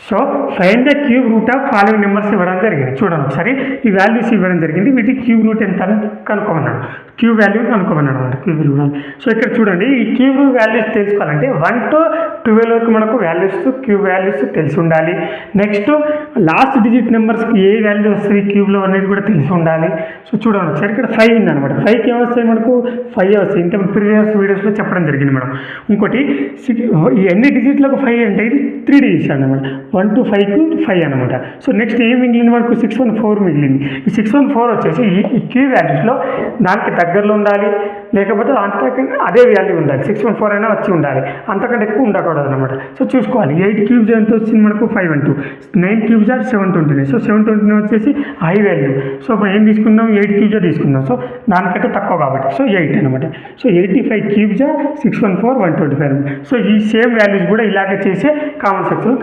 So find the cube root of following numbers ఇవ్వడం జరిగింది. చూడండి ఒకసారి ఈ వాల్యూస్ ఇవ్వడం జరిగింది. వీటి క్యూబ్ రూట్ ఎంత అని కనుక్కోమన్నాడు. క్యూబ్ వాల్యూ కనుక్కోమన్నాడు అనమాట. క్యూబ్ రూట్ సో ఇక్కడ చూడండి ఈ క్యూబ్ రూట్ వాల్యూస్ తెలుసుకోవాలంటే 1 to 12 వరకు మనకు వాల్యూస్ క్యూబ్ వాల్యూస్ తెలిసి ఉండాలి. నెక్స్ట్ లాస్ట్ డిజిట్ నెంబర్స్కి ఏ వాల్యూ వస్తుంది క్యూబ్లో అనేది కూడా తెలిసి ఉండాలి. సో చూడండి ఒకసారి ఇక్కడ 5 ఉంది అనమాట. 5కి ఏమొస్తాయి మనకు 5 వస్తాయి. ఇంత ప్రీవియస్ వీడియోస్లో చెప్పడం జరిగింది మేడం. ఇంకోటి ఈ ఎన్ని డిజిట్లకు 5 అంటే ఇది 3 డిజిట్స్ అనమాట. 1 to 5కు 5 అనమాట. సో నెక్స్ట్ ఏం మిగిలింది మనకు 614 మిగిలింది. ఈ 614 వచ్చేసి ఈ క్యూ వాల్యూస్లో దానికి దగ్గరలో ఉండాలి, లేకపోతే అంతకంటే అదే వాల్యూ ఉండాలి. 614 అయినా వచ్చి ఉండాలి, అంతకంటే ఎక్కువ ఉండకూడదు అనమాట. సో చూసుకోవాలి 8 క్యూబ్స్ ఎంత వచ్చింది మనకు 512, 9 క్యూబ్స్ ఆర్ 729. సో 729 వచ్చేసి హై వాల్యూ. సో మనం ఏం తీసుకుందాం 8 క్యూబ్స్ తీసుకుందాం. సో దానికంటే తక్కువ కాబట్టి సో 8 అనమాట. So 85 cubes 614 125. సో ఈ సేమ్ వాల్యూస్ కూడా ఇలాగే చేసే కామన్ సెక్షన్లో